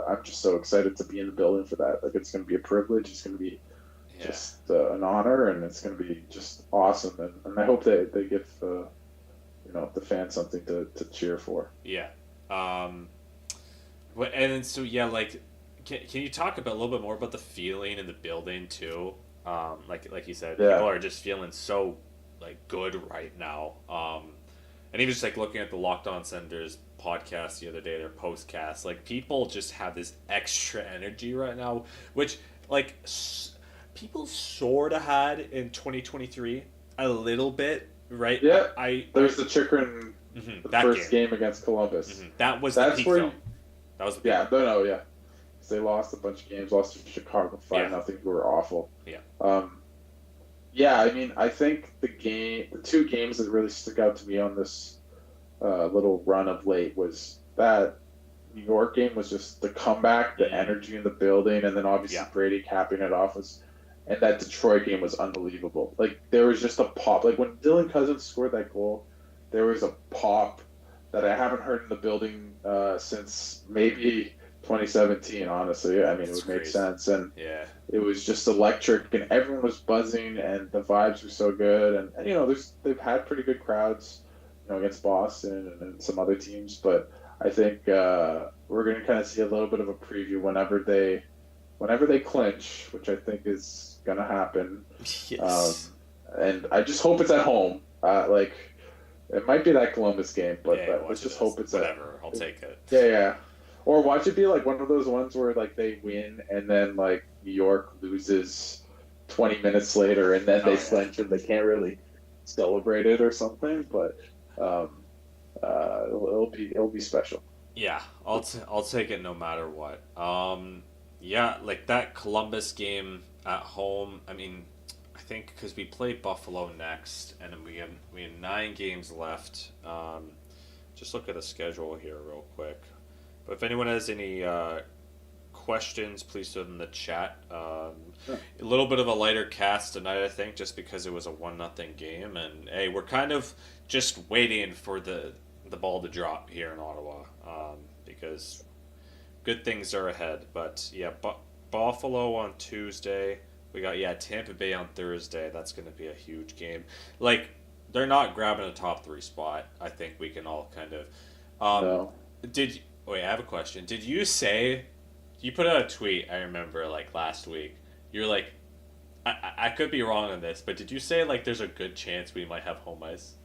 I'm just so excited to be in the building for that. Like it's going to be a privilege. It's going to be Yeah. just an honor, and it's going to be just awesome. And I hope they give the fans something to cheer for. Yeah. Um, and then, so yeah, like, can you talk about a little bit more about the feeling in the building too? Like you said, people Yeah, are just feeling so like good right now. And even just like looking at the Locked On Senators podcast the other day, their postcast, like people just have this extra energy right now, which like people sort of had in 2023 a little bit, right? yeah. I There's the Chikrin, the that game. first game against Columbus. That was the That's peak where, though. That was the peak. yeah, no, yeah. 'Cause they lost a bunch of games, lost to Chicago Yeah, 5-0. Who were awful. yeah, Um, Yeah, I mean, I think the two games that really stick out to me on this little run of late was that New York game was just the comeback, the mm, energy in the building, and then obviously yeah, Brady capping it off and that Detroit game was unbelievable. Like there was just a pop. Like when Dylan Cousins scored that goal, there was a pop that I haven't heard in the building since maybe 2017. Honestly, I mean, it it's would make crazy. sense and Yeah, it was just electric and everyone was buzzing and the vibes were so good and they've had pretty good crowds against Boston and some other teams, but I think we're going to kind of see a little bit of a preview whenever they clinch, which I think is going to happen. um, yes, and I just hope it's at home. Like it might be that Columbus game, but yeah. let's Watch it just as hope it's at. whatever. I'll take it. Yeah, yeah. Or watch it be like one of those ones where like they win and then like New York loses 20 minutes later and then Oh they yeah, clinch and they can't really celebrate it or something. But um, it'll be special. yeah. I'll take it no matter what. Yeah, like that Columbus game at home. I mean, I think because we play Buffalo next, and then we have 9 games left. Just look at the schedule here real quick. But if anyone has any questions, please throw them in the chat. Sure. A little bit of a lighter cast tonight, I think, just because it was a 1-0 game, and hey, we're kind of just waiting for the ball to drop here in Ottawa, because good things are ahead. But yeah, Buffalo on Tuesday. We got Tampa Bay on Thursday. That's going to be a huge game. Like they're not grabbing a top 3 spot. I think we can all kind of. No. Did wait? I have a question. Did you say you put out a tweet? I remember like last week. You're like, I could be wrong on this, but did you say like there's a good chance we might have home ice?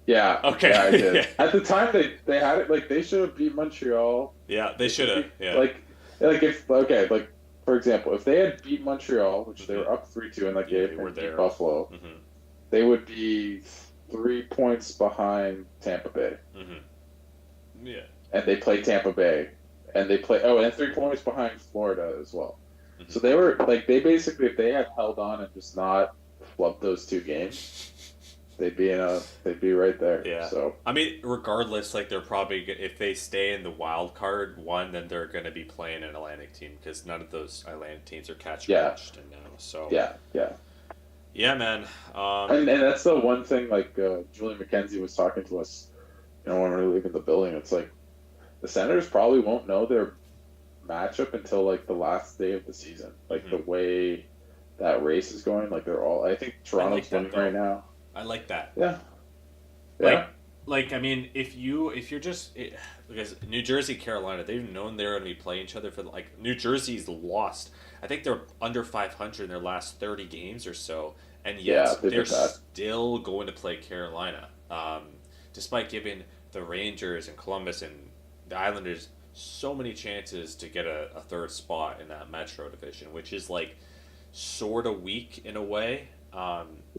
Yeah, yeah, I Okay. did. Yeah. At the time they had it like they should have beat Montreal. Yeah. They They should should have. be Yeah. like if okay, like for example, if they had beat Montreal, which they Hmm. were up 3-2 in that Yeah. They game, were and beat there. Buffalo, Hmm. they would be 3 points behind Tampa Bay. Hmm. Yeah. And they play Tampa Bay. And they play and 3 points behind Florida as well. So Hmm. they were like they basically if they had held on and just not flubbed those two games, they'd be right there. Yeah. So I mean, regardless, like they're probably if they stay in the wild card one, then they're going to be playing an Atlantic team because none of those Atlantic teams are catching yeah, Washington now. So yeah, yeah. Yeah, man. And that's the one thing, like Julie McKenzie was talking to us, when we were leaving the building. It's like the Senators probably won't know their matchup until like the last day of the season. Like mhm. the way that race is going, like they're all. I think I like Toronto's that winning right though. now. I like that. Yeah, Like, yeah, I mean, if you're just because New Jersey, Carolina, they've known they're going to be playing each other for like New Jersey's lost. I think they're under 500 in their last 30 games or so, and yeah. yet They've they're been bad. still going to play Carolina, despite giving the Rangers and Columbus and the Islanders so many chances to get a third spot in that Metro division, which is like sort of weak in a way.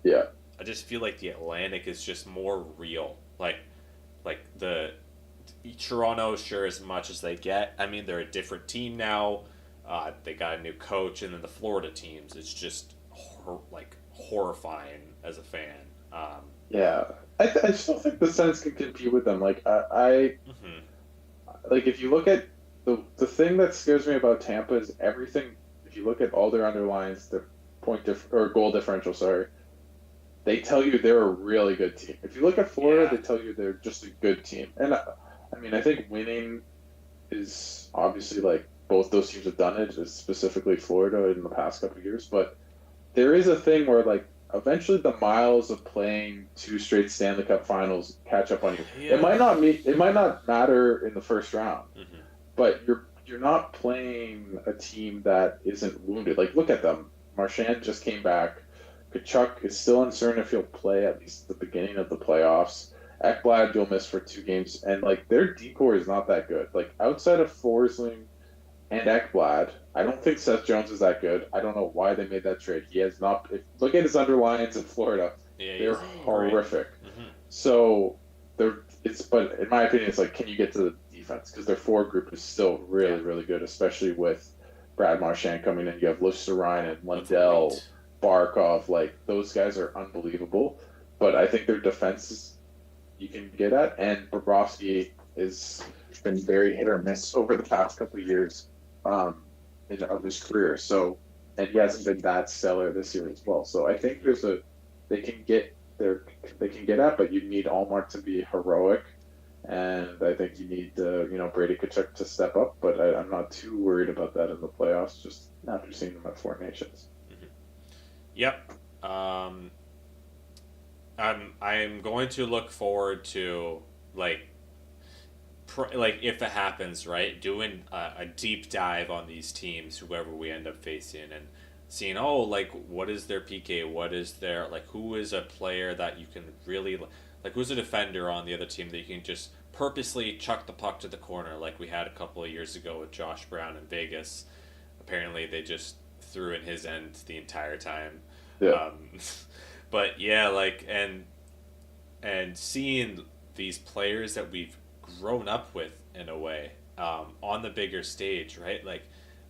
Yeah, I just feel like the Atlantic is just more real. The Toronto, sure, as much as they get. I mean, they're a different team now. They got a new coach, and then the Florida teams. It's just horrifying as a fan. yeah. I still think the Sens can compete with them. Like Mhm. like if you look at the thing that scares me about Tampa is everything. If you look at all their underlines, their or goal differential, sorry, they tell you they're a really good team. If you look at Florida, Yeah, they tell you they're just a good team. And I mean, I think winning is obviously like both those teams have done it, specifically Florida in the past couple of years. But there is a thing where like eventually the miles of playing two straight Stanley Cup finals catch up on you. yeah. It might not matter in the first round, Hmm. but you're not playing a team that isn't wounded. Like look at them. Marchand just came back. Kachuk is still uncertain if he'll play at least the beginning of the playoffs. Ekblad you'll miss for 2 games, and like their decor is not that good. Like outside of Forsling and Ekblad, I don't think Seth Jones is that good. I don't know why they made that trade. He has not. Look at his underlines in Florida; Yeah, they're he's great. horrific. Hmm. So but in my opinion, it's like, can you get to the defense? Because their forward group is still Yeah, really, really good, especially with Brad Marchand coming in. You have Lucic and with Lundell, Wait. Barkov. Like those guys are unbelievable. But I think their defense is you can get at, and Bobrovsky is been very hit or miss over the past couple of years of his career. So, and he hasn't been that stellar this year as well. So I think they can get their they can get at, but you need Allmark to be heroic, and I think you need Brady Kachuk to step up. But I'm not too worried about that in the playoffs. Just after seeing them at Four Nations. Hmm. Yep. Um, I'm going to look forward to like if it happens, right, doing a deep dive on these teams, whoever we end up facing, and seeing, oh, like what is their PK, what is their like, who is a player that you can really like, who's a defender on the other team that you can just purposely chuck the puck to the corner, like we had a couple of years ago with Josh Brown in Vegas. Apparently, they just threw in his end the entire time. Yeah, Um, but yeah, and seeing these players that we've grown up with in a way on the bigger stage, right? Like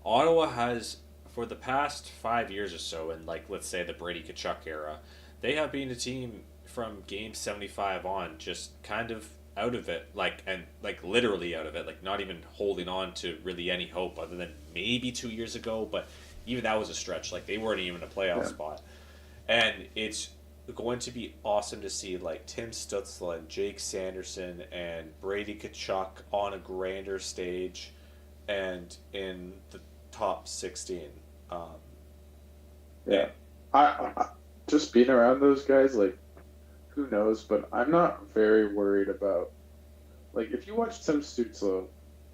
Ottawa has for the past 5 years or so, in like let's say the Brady Kachuk era, they have been a team from game 75 on, just kind of out of it, like literally out of it, like not even holding on to really any hope other than maybe 2 years ago, but even that was a stretch. Like they weren't even a playoff yeah, spot, and it's going to be awesome to see like Tim Stutzla and Jake Sanderson and Brady Kachuk on a grander stage and in the top 16. Um, yeah. and I just being around those guys, like who knows? But I'm not very worried about like if you watch Tim Stützle,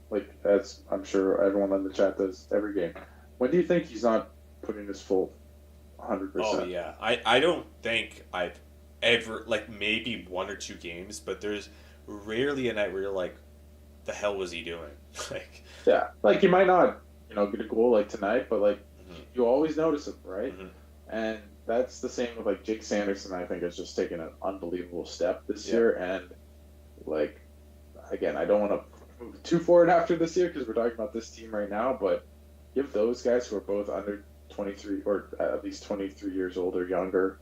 like as I'm sure everyone in the chat does every game. When do you think he's not putting his full oh 100%? yeah, I don't think I've ever like maybe one or two games, but there's rarely a night where you're like, the hell was he doing? like, Yeah, like you might not, get a goal like tonight, but like mhm, you always notice him, right? mhm, And that's the same with like Jake Sanderson. I think has just taken an unbelievable step this yeah, year, and like again, I don't want to move too forward after this year because we're talking about this team right now, but give those guys who are both under 23 or at least 23 years old or younger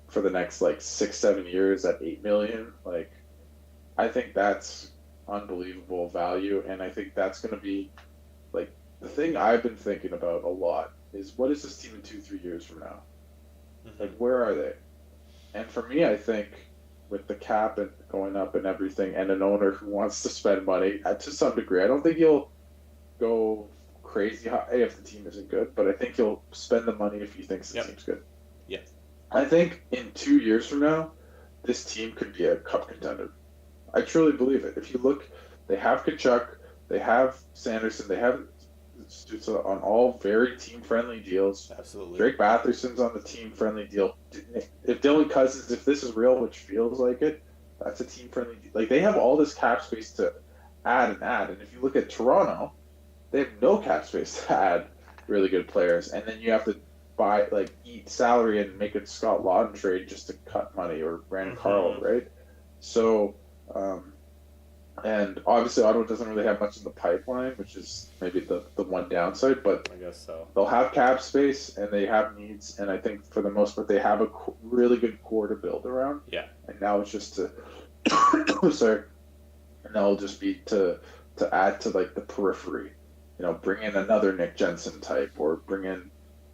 for the next like 6 7 years at 8 million. Like I think that's unbelievable value, and I think that's going to be like the thing I've been thinking about a lot is what is this team in 2 3 years from now? Hmm. Like, where are they? And for me, I think with the cap and going up and everything, and an owner who wants to spend money to some degree, I don't think you'll go crazy high if the team isn't good, but I think he'll spend the money if he thinks the Yep. team's good. Yeah. I think in 2 years from now, this team could be a cup contender. I truly believe it. If you look, they have Kachuk, they have Sanderson, they have Stutza on all very team friendly deals. Absolutely. Drake Batherson's on the team friendly deal. If Dylan Cousins, if this is real, which feels like it, that's a team friendly deal. Like they have all this cap space to add and add. And if you look at Toronto, they have no cap space to add really good players, and then you have to buy like eat salary and make a Scott Lawton trade just to cut money or Brandon Carl, Hmm. right? So, um, and obviously Ottawa doesn't really have much in the pipeline, which is maybe the one downside, but I guess so. they'll have cap space and they have needs, and I think for the most part they have a really good core to build around, Yeah. and now it's just to sorry, and that'll just be to add to like the periphery, bring in another Nick Jensen type or bring in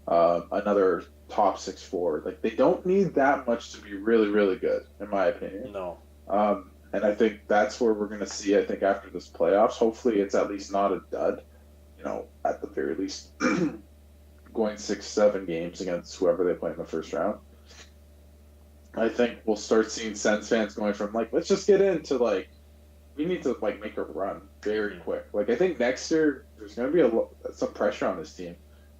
another top 6 forward. Like they don't need that much to be really really good, in my opinion. No. And I think that's where we're going to see. I think after this playoffs, hopefully it's at least not a dud. At the very least, going 6-7 games against whoever they play in the first round. I think we'll start seeing Sens fans going from like, let's just get into like, we need to like make a run very Hmm. quick. Like I think next year there's going to be some pressure on this team,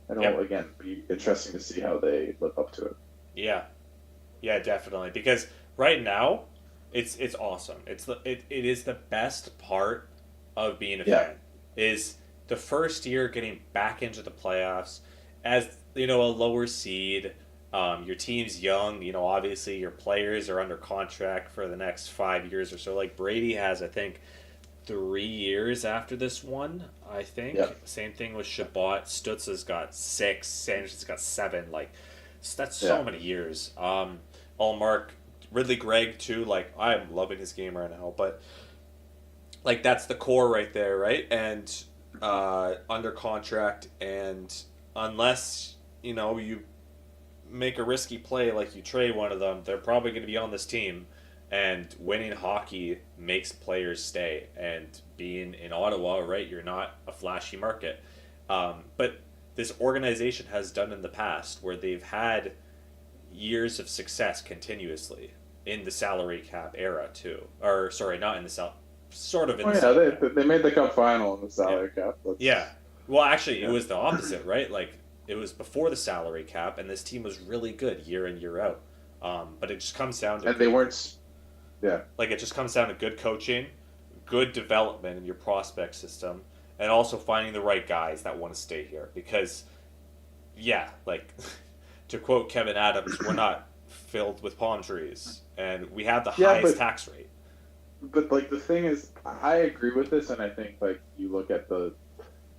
and it'll Yep. again be interesting to see how they live up to it. Yeah. Yeah, definitely. Because right now, it's awesome. It is the best part of being a Yeah, fan. Is the first year getting back into the playoffs as a lower seed. Your team's young. Obviously your players are under contract for the next 5 years or so. Like Brady has, I think, 3 years after this one. I think yeah, same thing with Shabbat. Stutz's got 6. Sanderson's got 7. Like that's so yeah, many years. Allmark, Ridley Gregg too. Like I'm loving his game right now, but like that's the core right there, right? And under contract, and unless you make a risky play like you trade one of them, they're probably going to be on this team. And winning hockey makes players stay. And being in Ottawa, right, you're not a flashy market. But this organization has done in the past where they've had years of success continuously in the salary cap era too. Or sorry, not in the sort of in oh the yeah, salary cap. they made the cup final in the Yeah. salary cap. Yeah. That's Well, actually, it yeah, was the opposite, right? Like it was before the salary cap, and this team was really good year in year out. But it just comes down to and they good. weren't. Yeah, Like it just comes down to good coaching, good development in your prospect system, and also finding the right guys that want to stay here. Because, yeah, like to quote Kevin Adams, we're not filled with palm trees, and we have the yeah, highest tax rate. but like the thing is, I agree with this, and I think like you look at the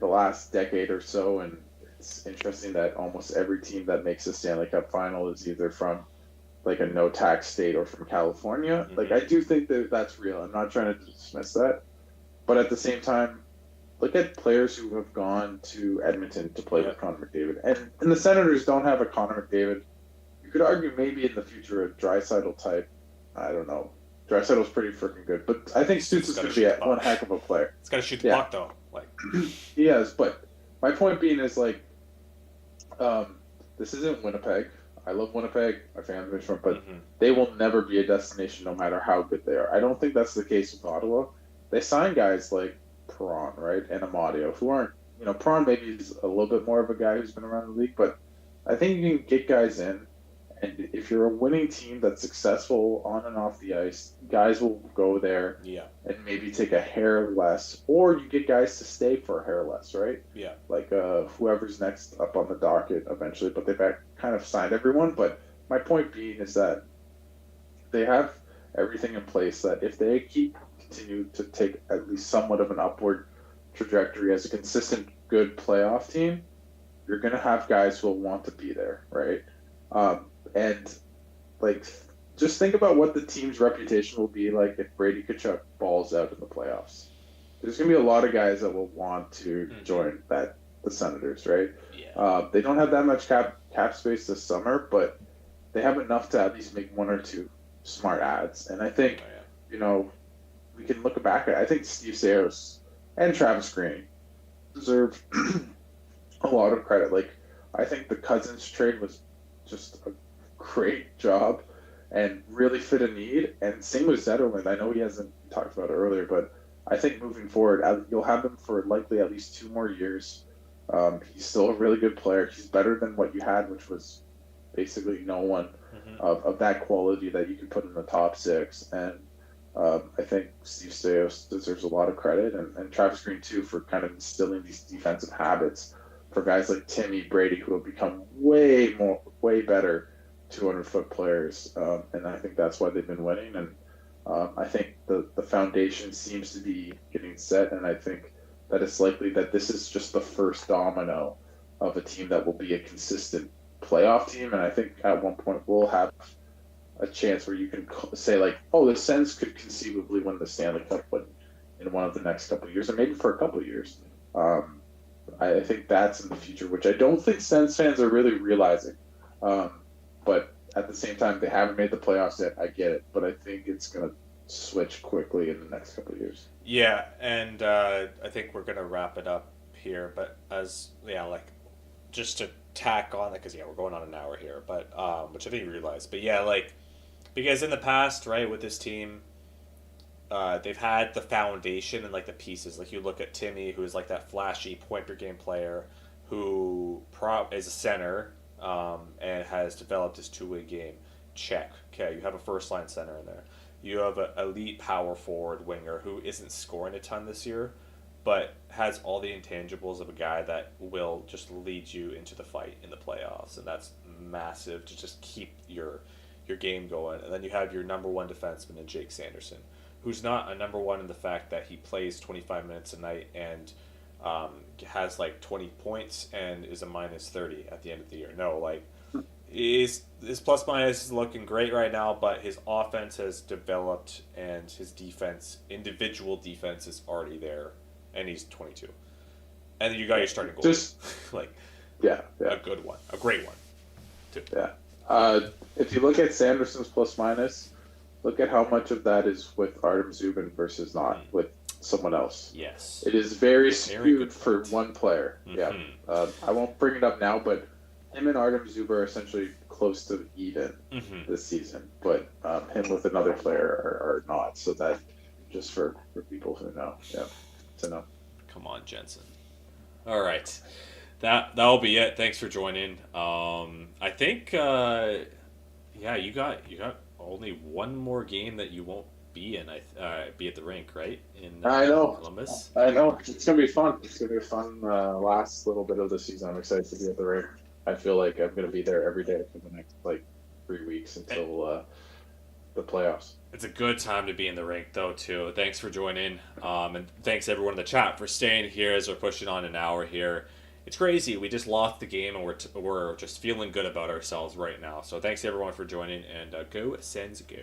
last decade or so, and it's interesting that almost every team that makes the Stanley Cup final is either from like a no tax state or from California. Like Hmm. I do think that that's real. I'm not trying to dismiss that, but at the same time, look at players who have gone to Edmonton to play Yeah. with Connor McDavid, and the Senators don't have a Connor McDavid. You could argue maybe in the future a Draisaitl type. I don't know. Draisaitl's pretty freaking good, but I think Stutz It's is got to going to be shoot the one puck. heck of a player. It's got to shoot the Yeah, puck though. Like, he is. But my point being is like, this isn't Winnipeg. I love Winnipeg. My family's from, but hmm they will never be a destination no matter how good they are. I don't think that's the case with Ottawa. They sign guys like Perron, right, and Amadio, who aren't, Perron maybe is a little bit more of a guy who's been around the league, but I think you can get guys in, and if you're a winning team that's successful on and off the ice, guys will go there yeah, and maybe take a hair less, or you get guys to stay for a hair less, right? yeah, Like whoever's next up on the docket eventually, but they've kind of signed everyone. But my point being is that they have everything in place that if they continue to take at least somewhat of an upward trajectory as a consistent good playoff team, you're going to have guys who will want to be there, right? And like, just think about what the team's reputation will be like if Brady Kachuk balls out in the playoffs. There's going to be a lot of guys that will want to hmm join the Senators, right? yeah, They don't have that much cap space this summer, but they have enough to at least make one or two smart ads. And I think, Oh, yeah. you know, we can look back at. I think Steve Sayos and Travis Green deserve a lot of credit. Like, I think the Cousins trade was just a great job and really fit a need. And same with Zetterlund. I know he hasn't talked about it earlier, but I think moving forward, you'll have him for likely at least 2 more years. He's still a really good player. He's better than what you had, which was basically no one Hmm. of that quality that you can put in the top six. And I think Steve Stais deserves a lot of credit, and Travis Green too, for kind of instilling these defensive habits for guys like Timmy Brady, who have become way better 200-foot players. And I think that's why they've been winning. And I think the foundation seems to be getting set, and I think that it's likely that this is just the first domino of a team that will be a consistent playoff team. And I think at one point we'll have a chance where you can say like, oh, the Sens could conceivably win the Stanley Cup, but in one of the next couple of years, or maybe for a couple of years. I think that's in the future, which I don't think Sens fans are really realizing. But at the same time, they haven't made the playoffs yet. I get it, but I think it's going to switch quickly in the next couple of years. Yeah, and I think we're gonna wrap it up here. But like just to tack on it, because we're going on an hour here, but which I didn't realize. But yeah, like because in the past, right, with this team, they've had the foundation and like the pieces. Like you look at Timmy, who is like that flashy point per game player, who is a center, and has developed his two-way game. Check. Okay, you have a first line center in there. You have an elite power forward winger who isn't scoring a ton this year, but has all the intangibles of a guy that will just lead you into the fight in the playoffs, and that's massive to just keep your game going. And then you have your number one defenseman in Jake Sanderson, who's not a number one in the fact that he plays 25 minutes a night and has like 20 points and is a minus 30 at the end of the year. No, like his plus minus is looking great right now, but his offense has developed and his individual defense is already there, and he's 22. And then you got your starting goal, Just like yeah, a yeah, good one, a great one, too. yeah. If you look at Sanderson's plus minus, look at how much of that is with Artem Zubin versus not with someone else. Yes, It is very very good skewed for point. one player. Yeah. Mm-hmm. I won't bring it up now, but him and Artem Zuba are essentially close to even Mm-hmm. this season. But him with another player are not. So that just for people who know. Yeah. To know. Come on, Jensen. All right, that'll be it. Thanks for joining. I think you got only one more game that you won't be in. Be at the rink, right? In I know. Columbus. I know. It's gonna be fun. It's gonna be a fun last little bit of the season. I'm excited to be at the rink. I feel like I'm gonna be there every day for the next like 3 weeks until the playoffs. It's a good time to be in the rink, though, too. Thanks for joining, and thanks everyone in the chat for staying here as we're pushing on an hour here. It's crazy. We just lost the game, and we're just feeling good about ourselves right now. So thanks everyone for joining, and go Sens go.